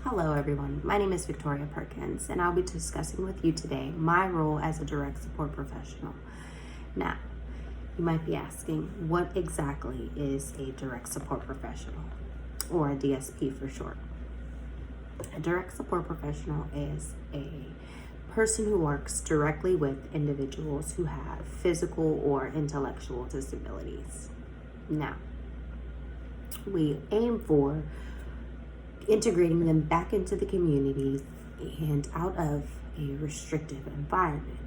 Hello everyone, my name is Victoria Perkins and I'll be discussing with you today my role as a direct support professional. Now, you might be asking, what exactly is a direct support professional, or a DSP for short? A direct support professional is a person who works directly with individuals who have physical or intellectual disabilities. Now, we aim for integrating them back into the community and out of a restrictive environment.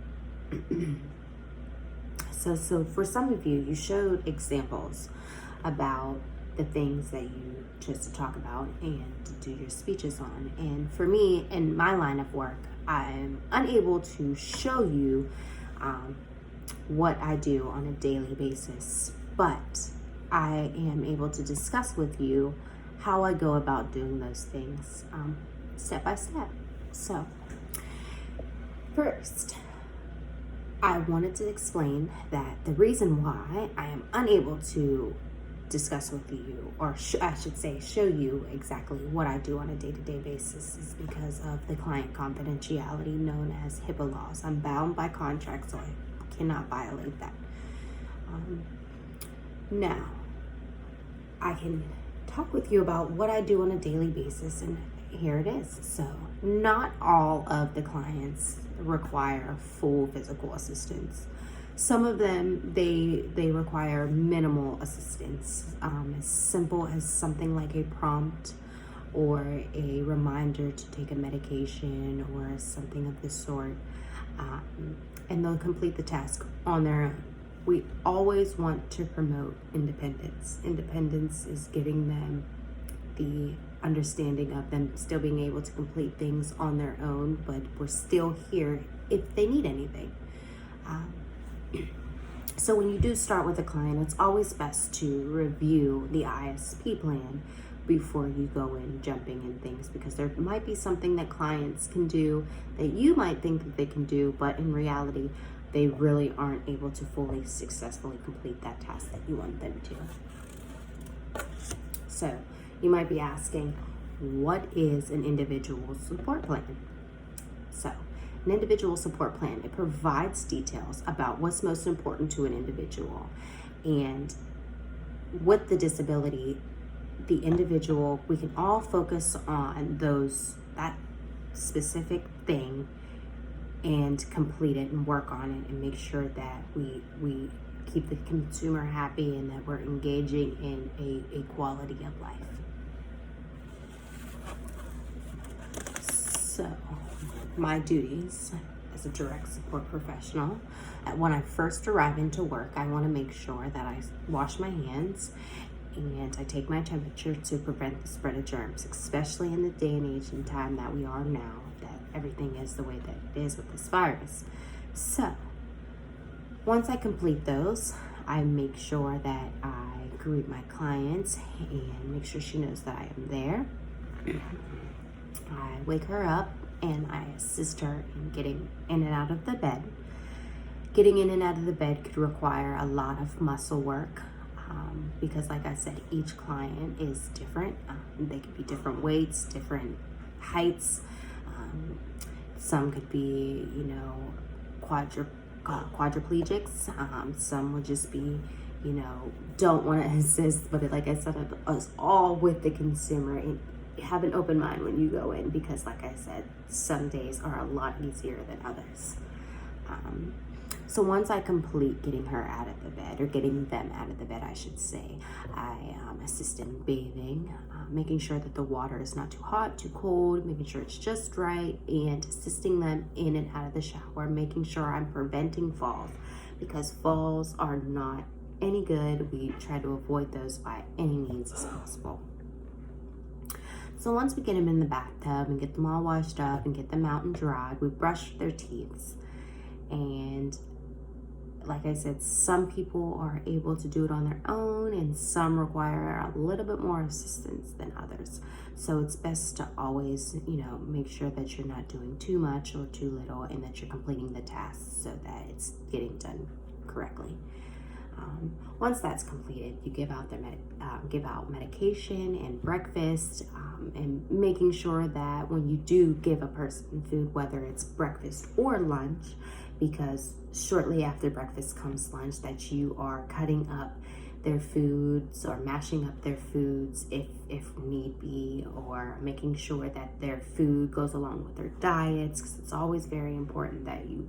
So for some of you, you showed examples about the things that you chose to talk about and to do your speeches on. And for me, in my line of work, I'm unable to show you what I do on a daily basis, but I am able to discuss with you how I go about doing those things step by step. So first, I wanted to explain that the reason why I am unable to discuss with you, or I should say show you exactly what I do on a day-to-day basis, is because of the client confidentiality known as HIPAA laws. I'm bound by contract, so I cannot violate that. Now, I can talk with you about what I do on a daily basis, and here it is. So not all of the clients require full physical assistance. Some of them, they require minimal assistance, as simple as something like a prompt or a reminder to take a medication or something of the sort, and they'll complete the task on their own. We always want to promote independence. Independence is giving them the understanding of them still being able to complete things on their own, but we're still here if they need anything. So when you do start with a client, it's always best to review the ISP plan before you go in jumping in things, because there might be something that clients can do that you might think that they can do, but in reality, they really aren't able to fully successfully complete that task that you want them to. So you might be asking, what is an individual support plan? So an individual support plan, it provides details about what's most important to an individual. And with the disability, the individual, we can all focus on that specific thing and complete it and work on it and make sure that we keep the consumer happy and that we're engaging in a quality of life. So my duties as a direct support professional, when I first arrive into work, I want to make sure that I wash my hands and I take my temperature to prevent the spread of germs, especially in the day and age and time that we are now, that everything is the way that it is with this virus. So once I complete those, I make sure that I greet my clients and make sure she knows that I am there. I wake her up and I assist her in getting in and out of the bed. Getting in and out of the bed could require a lot of muscle work, because like I said, each client is different. They could be different weights, different heights. Some could be, quadriplegics. Some would just be, don't want to assist, but like I said, it's all with the consumer. And have an open mind when you go in, because like I said, some days are a lot easier than others. So once I complete getting her out of the bed, or getting them out of the bed, I should say, I assist in bathing, making sure that the water is not too hot, too cold, making sure it's just right, and assisting them in and out of the shower, making sure I'm preventing falls, because falls are not any good. We try to avoid those by any means as possible. So once we get them in the bathtub and get them all washed up and get them out and dried, we brush their teeth. And like I said, some people are able to do it on their own and some require a little bit more assistance than others. So it's best to always, make sure that you're not doing too much or too little, and that you're completing the task so that it's getting done correctly. Once that's completed, you give out medication and breakfast, and making sure that when you do give a person food, whether it's breakfast or lunch, because shortly after breakfast comes lunch, that you are cutting up their foods or mashing up their foods if need be, or making sure that their food goes along with their diets, because it's always very important that you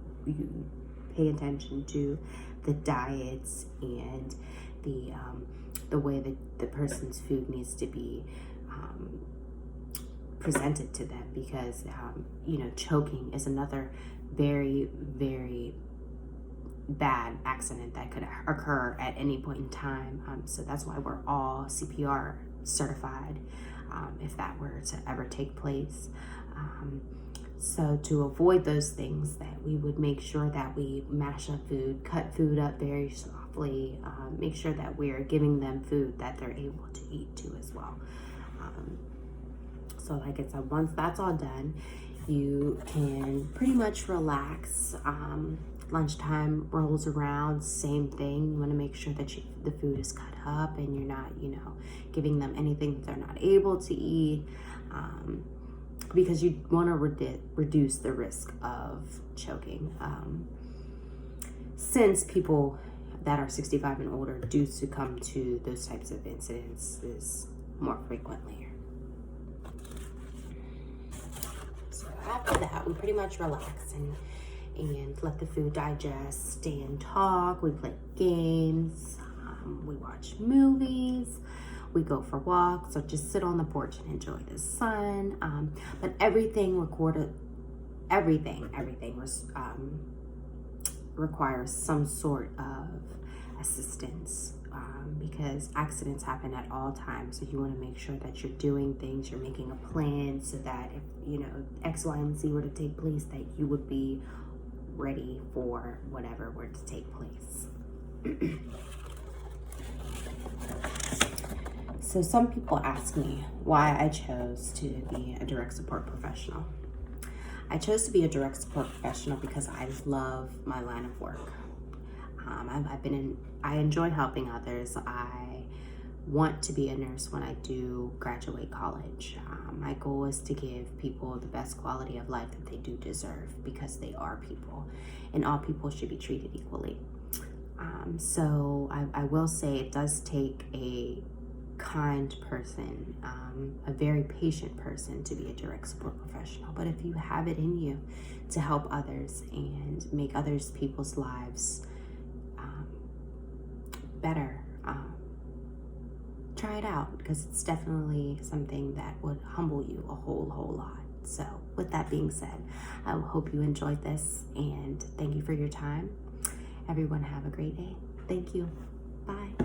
pay attention to the diets and the way that the person's food needs to be presented to them, because choking is another very, very bad accident that could occur at any point in time. So that's why we're all CPR certified if that were to ever take place. So to avoid those things, that we would make sure that we mash up food, cut food up very softly, make sure that we are giving them food that they're able to eat too as well. So like I said, once that's all done, you can pretty much relax. Lunchtime rolls around, same thing. You want to make sure that the food is cut up and you're not, giving them anything that they're not able to eat, because you want to reduce the risk of choking. Since people that are 65 and older do succumb to those types of incidences more frequently. So after that, we pretty much relax and let the food digest, stay and talk. We play games, we watch movies, we go for walks, or just sit on the porch and enjoy the sun. But everything requires some sort of assistance, because accidents happen at all times. So you want to make sure that you're doing things, you're making a plan, so that if X, Y, and Z were to take place, that you would be ready for whatever were to take place. So some people ask me why I chose to be a direct support professional. I chose to be a direct support professional because I love my line of work. I enjoy helping others. I want to be a nurse when I do graduate college. My goal is to give people the best quality of life that they do deserve, because they are people, and all people should be treated equally. So I will say it does take a kind person, a very patient person, to be a direct support professional. But if you have it in you to help others and make others people's lives better, try it out, because it's definitely something that would humble you a whole lot. So with that being said, I hope you enjoyed this, and thank you for your time. Everyone have a great day. Thank you. Bye.